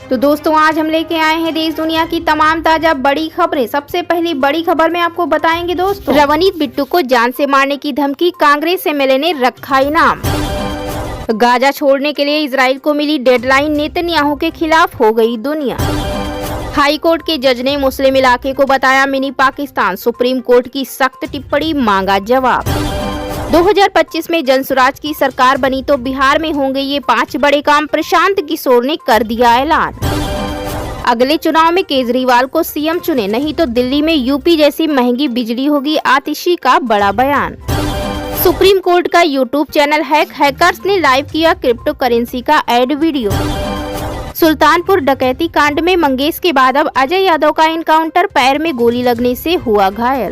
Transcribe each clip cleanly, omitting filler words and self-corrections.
तो दोस्तों आज हम लेके आए हैं देश दुनिया की तमाम ताजा बड़ी खबरें। सबसे पहली बड़ी खबर में आपको बताएंगे दोस्तों, रवनीत बिट्टू को जान से मारने की धमकी, कांग्रेस एमएलए ने रखा इनाम। गाजा छोड़ने के लिए इजराइल को मिली डेडलाइन, नेतन्याहू के खिलाफ हो गई दुनिया। हाई कोर्ट के जज ने मुस्लिम इलाके को बताया मिनी पाकिस्तान, सुप्रीम कोर्ट की सख्त टिप्पणी, मांगा जवाब। 2025 में जनसुराज की सरकार बनी तो बिहार में होंगे ये 5 बड़े काम, प्रशांत किशोर ने कर दिया ऐलान। अगले चुनाव में केजरीवाल को सीएम चुने, नहीं तो दिल्ली में यूपी जैसी महंगी बिजली होगी, आतिशी का बड़ा बयान। सुप्रीम कोर्ट का यूट्यूब चैनल हैकर्स ने लाइव किया क्रिप्टो करेंसी का एड वीडियो। सुल्तानपुर डकैती कांड में मंगेश के बाद अब अजय यादव का एनकाउंटर, पैर में गोली लगने से हुआ घायल।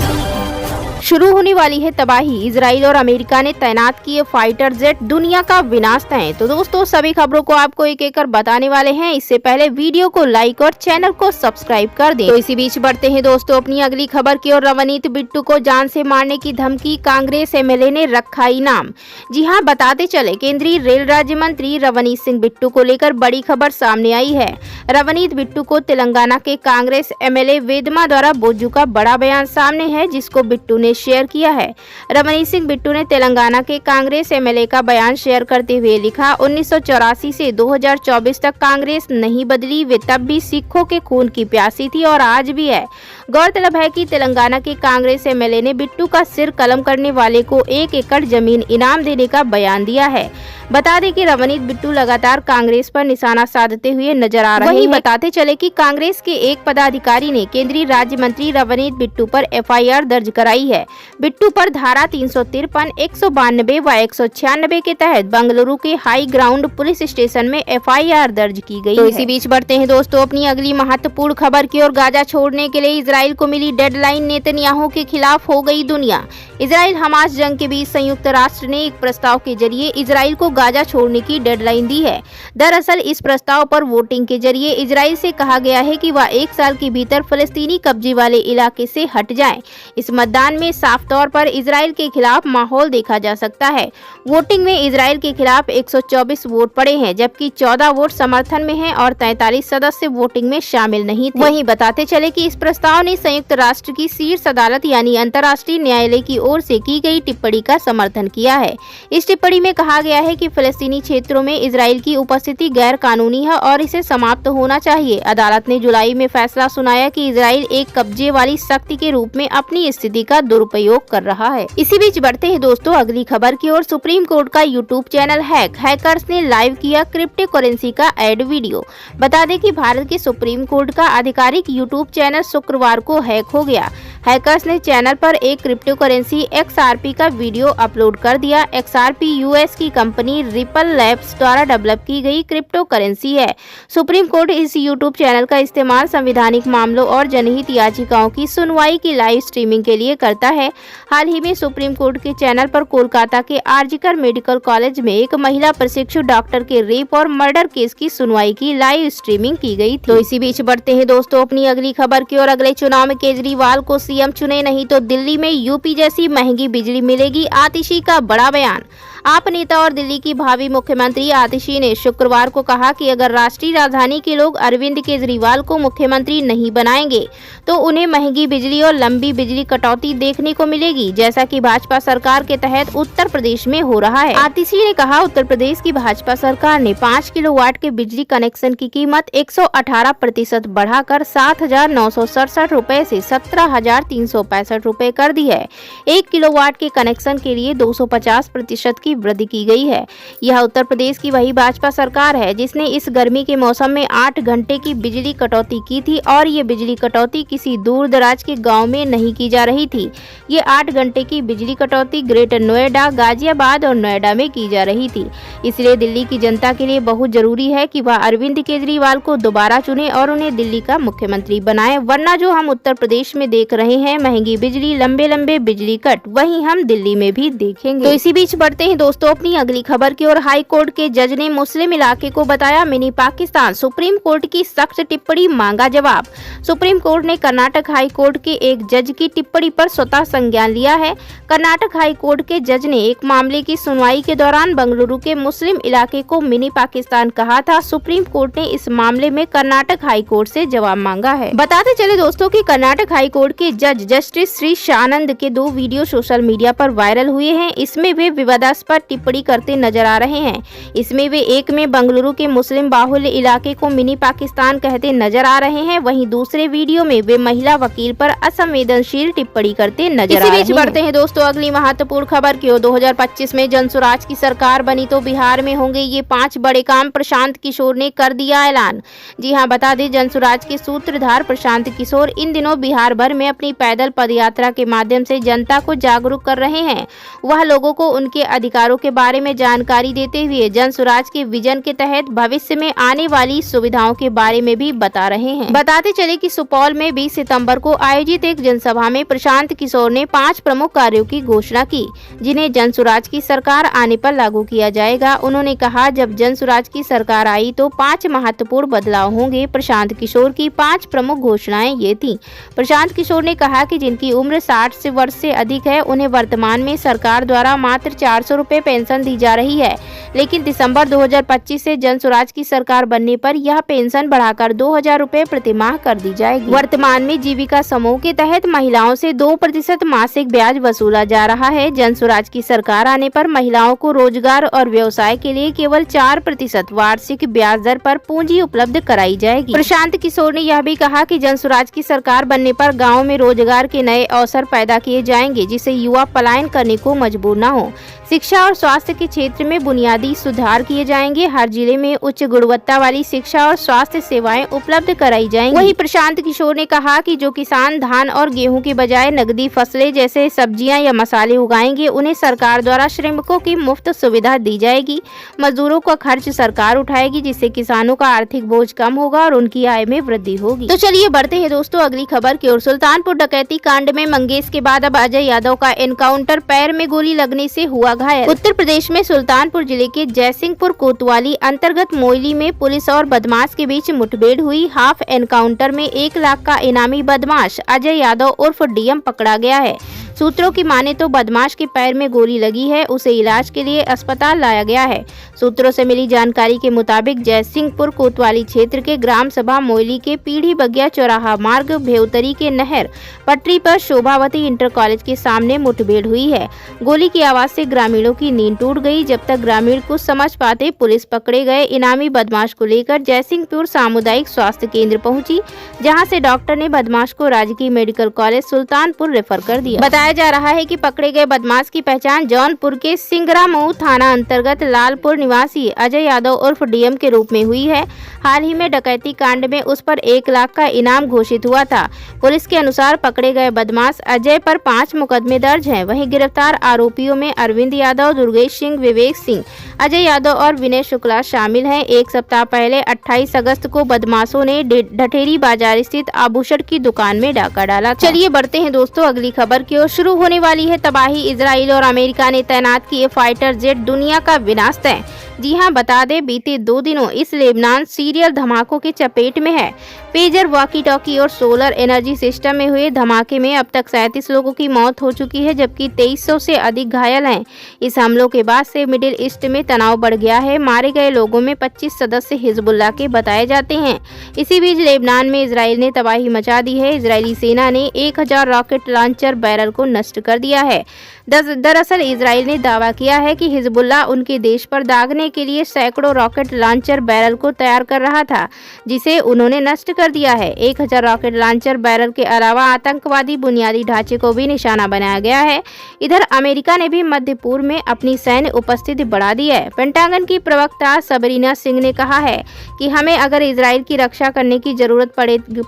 शुरू होने वाली है तबाही, इजराइल और अमेरिका ने तैनात किए फाइटर जेट, दुनिया का विनाश तय। तो दोस्तों सभी खबरों को आपको एक एक कर बताने वाले हैं, इससे पहले वीडियो को लाइक और चैनल को सब्सक्राइब कर दें। तो इसी बीच बढ़ते हैं दोस्तों अपनी अगली खबर की ओर। रवनीत बिट्टू को जान से मारने की धमकी, कांग्रेस एमएलए ने रखा इनाम। जी हां, बताते चले केंद्रीय रेल राज्य मंत्री रवनीत सिंह बिट्टू को लेकर बड़ी खबर सामने आई है। रवनीत बिट्टू को तेलंगाना के कांग्रेस एमएलए वेदमा द्वारा बोझू का बड़ा बयान सामने है, जिसको बिट्टू ने शेयर किया है। रवनीत सिंह बिट्टू ने तेलंगाना के कांग्रेस एमएलए का बयान शेयर करते हुए लिखा, 1984 से 2024 तक कांग्रेस नहीं बदली, वे तब भी सिखों के खून की प्यासी थी और आज भी है। गौरतलब है कि तेलंगाना के कांग्रेस एमएलए ने बिट्टू का सिर कलम करने वाले को 1 एकड़ जमीन इनाम देने का बयान दिया है। बता दें कि रवनीत बिट्टू लगातार कांग्रेस पर निशाना साधते हुए नजर आ रहे हैं। बताते चले कि कांग्रेस के एक पदाधिकारी ने केंद्रीय राज्य मंत्री रवनीत बिट्टू पर एफआईआर दर्ज कराई है। बिट्टू पर धारा 353, 192 व 196 के तहत बंगलुरु के हाई ग्राउंड पुलिस स्टेशन में एफआईआर दर्ज की गई। तो इसी बीच बढ़ते हैं दोस्तों अपनी अगली महत्वपूर्ण खबर की ओर। गाजा छोड़ने के लिए इजराइल को मिली डेडलाइन, नेतन्याहू के खिलाफ हो गई दुनिया। इजराइल हमास जंग के बीच संयुक्त राष्ट्र ने एक प्रस्ताव के जरिए इजराइल को गाजा छोड़ने की डेडलाइन दी है। दरअसल इस प्रस्ताव पर वोटिंग के जरिए इजराइल से कहा गया है कि वह 1 साल के भीतर फलस्तीनी कब्जे वाले इलाके से हट जाएं। इस मतदान में साफ तौर पर इजराइल के खिलाफ माहौल देखा जा सकता है। वोटिंग में इजराइल के खिलाफ 124 वोट पड़े हैं, जबकि 14 वोट समर्थन में हैं और 43 सदस्य वोटिंग में शामिल नहीं थे। वहीं बताते चले कि इस प्रस्ताव ने संयुक्त राष्ट्र की शीर्ष अदालत यानी अंतर्राष्ट्रीय न्यायालय की ओर से की गई टिप्पणी का समर्थन किया है। इस टिप्पणी में कहा गया है कि फलस्तीनी क्षेत्रों में इजराइल की उपस्थिति गैर कानूनी है और इसे समाप्त होना चाहिए। अदालत ने जुलाई में फैसला सुनाया कि इजराइल एक कब्जे वाली शक्ति के रूप में अपनी स्थिति का दुरुपयोग कर रहा है। इसी बीच बढ़ते हैं दोस्तों अगली खबर की ओर। सुप्रीम कोर्ट का यूट्यूब चैनल हैकर्स ने लाइव किया क्रिप्टो करेंसी का एड वीडियो। बता दें कि भारत के सुप्रीम कोर्ट का आधिकारिक यूट्यूब चैनल शुक्रवार को हैक हो गया। हैकर्स ने चैनल पर एक क्रिप्टो करेंसी XRP का वीडियो अपलोड कर दिया। XRP यूएस की कंपनी रिपल लैब्स द्वारा डेवलप की गई क्रिप्टो करेंसी है। सुप्रीम कोर्ट इस यूट्यूब चैनल का इस्तेमाल संवैधानिक मामलों और जनहित याचिकाओं की सुनवाई की लाइव स्ट्रीमिंग के लिए करता है। हाल ही में सुप्रीम कोर्ट के चैनल पर कोलकाता के आरजीकर मेडिकल कॉलेज में एक महिला प्रशिक्षु डॉक्टर के रेप और मर्डर केस की सुनवाई की लाइव स्ट्रीमिंग की गई थी। तो इसी बीच बढ़ते हैं दोस्तों अपनी अगली खबर की ओर। अगले चुनाव में केजरीवाल को सीएम चुने, नहीं तो दिल्ली में यूपी जैसी महंगी बिजली मिलेगी, आतिशी का बड़ा बयान। आप नेता और दिल्ली की भावी मुख्यमंत्री आतिशी ने शुक्रवार को कहा कि अगर राष्ट्रीय राजधानी के लोग अरविंद केजरीवाल को मुख्यमंत्री नहीं बनाएंगे तो उन्हें महंगी बिजली और लंबी बिजली कटौती देखने को मिलेगी, जैसा कि भाजपा सरकार के तहत उत्तर प्रदेश में हो रहा है। आतिशी ने कहा, उत्तर प्रदेश की भाजपा सरकार ने 5 किलोवाट के बिजली कनेक्शन की कीमत 118% बढ़ाकर 7,967 रूपए से 17,365 रूपए कर दी है। 1 किलोवाट के कनेक्शन के लिए 250% की वृद्धि की गई है। यह उत्तर प्रदेश की वही भाजपा सरकार है जिसने इस गर्मी के मौसम में 8 घंटे की बिजली कटौती की थी और ये बिजली कटौती किसी दूर दराज के गांव में नहीं की जा रही थी। ये 8 घंटे की बिजली कटौती ग्रेटर नोएडा, गाजियाबाद और नोएडा में की जा रही थी। इसलिए दिल्ली की जनता के लिए बहुत जरूरी है कि वह अरविंद केजरीवाल को दोबारा चुने और उन्हें दिल्ली का मुख्यमंत्री बनाए, वरना जो हम उत्तर प्रदेश में देख रहे हैं महंगी बिजली, लंबे लंबे बिजली कट, वही हम दिल्ली में भी देखेंगे। तो इसी बीच बढ़ते हैं दोस्तों अपनी अगली खबर की ओर। हाई कोर्ट के जज ने मुस्लिम इलाके को बताया मिनी पाकिस्तान, सुप्रीम कोर्ट की सख्त टिप्पणी, मांगा जवाब। सुप्रीम कोर्ट ने कर्नाटक हाई कोर्ट के एक जज की टिप्पणी पर स्वतः संज्ञान लिया है। कर्नाटक हाई कोर्ट के जज ने एक मामले की सुनवाई के दौरान बेंगलुरु के मुस्लिम इलाके को मिनी पाकिस्तान कहा था। सुप्रीम कोर्ट ने इस मामले में कर्नाटक हाई कोर्ट से जवाब मांगा है। बताते चले दोस्तों कि कर्नाटक हाई कोर्ट के जज जस्टिस श्री शानंद के 2 वीडियो सोशल मीडिया पर वायरल हुए हैं। इसमें वे विवादास्पद टिप्पणी करते नजर आ रहे हैं। इसमें वे एक में बेंगलुरु के मुस्लिम बाहुल्य इलाके को मिनी पाकिस्तान कहते नजर आ रहे हैं, वहीं दूसरे वीडियो में वे महिला वकील पर असंवेदनशील टिप्पणी करते नजर आ रहे हैं। बढ़ते हैं दोस्तों अगली महत्वपूर्ण खबर की ओर। 2025 में जनसुराज की सरकार बनी तो बिहार में होंगे ये 5 बड़े काम, प्रशांत किशोर ने कर दिया ऐलान। जी हां, बता दें जनसुराज के सूत्रधार प्रशांत किशोर इन दिनों बिहार भर में अपनी पैदल पदयात्रा के माध्यम से जनता को जागरूक कर रहे हैं। वह लोगों को उनके अधिकारों के बारे में जानकारी देते हुए जनसुराज के विजन के तहत भविष्य में आने वाली सुविधाओं के बारे में भी बता रहे हैं। बताते चले कि सुपौल में 20 सितंबर को आयोजित एक जनसभा में प्रशांत किशोर ने 5 प्रमुख कार्यों की घोषणा की, जिन्हें जनसुराज की सरकार आने पर लागू किया जाएगा। उन्होंने कहा जब जनसुराज की सरकार आई तो 5 महत्वपूर्ण बदलाव होंगे। प्रशांत किशोर की 5 प्रमुख घोषणाएं ये थी। प्रशांत किशोर ने कहा कि जिनकी उम्र 60 वर्ष से अधिक है उन्हें वर्तमान में सरकार द्वारा मात्र 400 रुपए पेंशन दी जा रही है, लेकिन दिसंबर 2025 से जनसुराज की सरकार बनने पर यह पेंशन बढ़ाकर 2000 रुपए प्रतिमाह कर दी जाएगी। वर्तमान में जीविका समूह के तहत महिलाओं से 2% मासिक ब्याज वसूला जा रहा है। जनसुराज की सरकार आने पर महिलाओं को रोजगार और व्यवसाय के लिए केवल 4% वार्षिक ब्याज दर पर पूंजी उपलब्ध कराई जाएगी। प्रशांत किशोर ने यह भी कहा कि जनसुराज की सरकार बनने पर गाँव में रोजगार के नए अवसर पैदा किए जाएंगे, जिससे युवा पलायन करने को मजबूर न हो। शिक्षा और स्वास्थ्य के क्षेत्र में बुनियादी सुधार किए जाएंगे। हर जिले में उच्च गुणवत्ता वाली शिक्षा और स्वास्थ्य सेवाएं उपलब्ध कराई जाएंगी। वहीं प्रशांत किशोर ने कहा कि जो किसान धान और गेहूं के बजाय नगदी फसलें जैसे सब्जियां या मसाले उगाएंगे, उन्हें सरकार द्वारा श्रमिकों की मुफ्त सुविधा दी जाएगी। मजदूरों का खर्च सरकार उठाएगी, जिससे किसानों का आर्थिक बोझ कम होगा और उनकी आय में वृद्धि होगी। तो चलिए बढ़ते हैं दोस्तों अगली खबर की ओर। सुल्तानपुर डकैती कांड में मंगेश के बाद अब अजय यादव का एनकाउंटर, पैर में गोली लगने से हुआ घायल। उत्तर प्रदेश में सुल्तानपुर जिले के जयसिंहपुर कोतवाली अंतर्गत मोइली में पुलिस और बदमाश के बीच मुठभेड़ हुई। हाफ एनकाउंटर में 1 लाख का इनामी बदमाश अजय यादव उर्फ डीएम पकड़ा गया है। सूत्रों की माने तो बदमाश के पैर में गोली लगी है, उसे इलाज के लिए अस्पताल लाया गया है। सूत्रों से मिली जानकारी के मुताबिक जयसिंहपुर कोतवाली क्षेत्र के ग्राम सभा मोइली के पीढ़ी बगिया चौराहा मार्ग भेवतरी के नहर पटरी पर शोभावती इंटर कॉलेज के सामने मुठभेड़ हुई है। गोली की आवाज से ग्रामीणों की नींद टूट गई। जब तक ग्रामीण कुछ समझ पाते पुलिस पकड़े गए। इनामी बदमाश को लेकर जयसिंहपुर सामुदायिक स्वास्थ्य केंद्र पहुंची, जहां से डॉक्टर ने बदमाश को राजकीय मेडिकल कॉलेज सुल्तानपुर रेफर कर दिया। बताया जा रहा है कि पकड़े गए बदमाश की पहचान जौनपुर के सिंगरामऊ थाना अंतर्गत लालपुर निवासी अजय यादव उर्फ डीएम के रूप में हुई है। हाल ही में डकैती कांड में उस पर 1 लाख का इनाम घोषित हुआ था। पुलिस के अनुसार पकड़े गए बदमाश अजय पर 5 मुकदमे दर्ज हैं। वहीं गिरफ्तार आरोपियों में अरविंद यादव, दुर्गेश सिंह, विवेक सिंह, अजय यादव और विनय शुक्ला शामिल हैं। 1 सप्ताह पहले 28 अगस्त को बदमाशों ने ढठेरी बाजार स्थित आभूषण की दुकान में डाका डाला। चलिए बढ़ते हैं दोस्तों अगली खबर की ओर। शुरू होने वाली है तबाही, इजराइल और अमेरिका ने तैनात किए फाइटर जेट, दुनिया का विनाश तय। जी हां, बता दें बीते 2 दिनों इस लेबनान सीरियल धमाकों के चपेट में है। पेजर, वॉकी टॉकी और सोलर एनर्जी सिस्टम में हुए धमाके में अब तक 37 लोगों की मौत हो चुकी है, जबकि 2300 से अधिक घायल हैं। इस हमलों के बाद से मिडिल ईस्ट में तनाव बढ़ गया है। मारे गए लोगों में 25 सदस्य हिजबुल्लाह के बताए जाते हैं। इसी बीच लेबनान में इजराइल ने तबाही मचा दी है। इजरायली सेना ने 1000 रॉकेट लॉन्चर बैरल को नष्ट कर दिया है। दरअसल इजराइल ने दावा किया है कि हिजबुल्लाह उनके देश पर दागने के लिए सैकड़ों रॉकेट लॉन्चर बैरल को तैयार कर रहा था, जिसे उन्होंने नष्ट कर दिया है। 1000 रॉकेट लॉन्चर बैरल के अलावा आतंकवादी बुनियादी ढांचे को भी निशाना बनाया गया है। इधर अमेरिका ने भी मध्य पूर्व में अपनी सैन्य उपस्थिति बढ़ा दी है। पेंटागन की प्रवक्ता सबरीना सिंह ने कहा है कि हमें अगर इजराइल की रक्षा रक्षा करने की जरूरत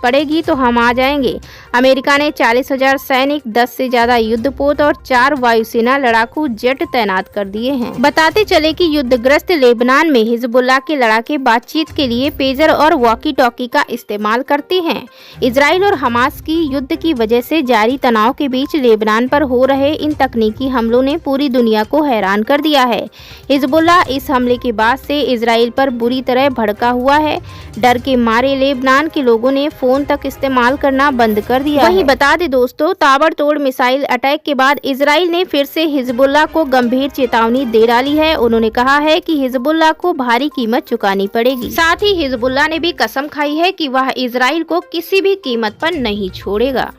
पड़ेगी तो हम आ जाएंगे। अमेरिका ने 40,000 सैनिक, 10 से ज्यादा युद्धपोत और 4 वायुसेना लड़ाकू जेट तैनात कर दिए हैं। बताते चले कि युद्धग्रस्त लेबनान में हिजबुल्लाह के लड़ाके बातचीत के लिए पेजर और वॉकी टॉकी का इस्तेमाल करते हैं। इजराइल और हमास की युद्ध की वजह से जारी तनाव के बीच लेबनान पर हो रहे इन तकनीकी हमलों ने पूरी दुनिया को हैरान कर दिया है। हिजबुल्लाह इस हमले के बाद से इजराइल पर बुरी तरह भड़का हुआ है। डर के मारे लेबनान के लोगों ने फोन तक इस्तेमाल करना बंद कर दिया। वहीं बता दें दोस्तों, ताबड़तोड़ मिसाइल अटैक के बाद इजराइल ने फिर से हिजबुल्लाह को गंभीर चेतावनी दे डाली है। उन्होंने कहा है कि हिजबुल्लाह को भारी कीमत चुकानी पड़ेगी। साथ ही हिजबुल्लाह ने भी कसम खाई है कि वह इजराइल को किसी भी कीमत पर नहीं छोड़ेगा।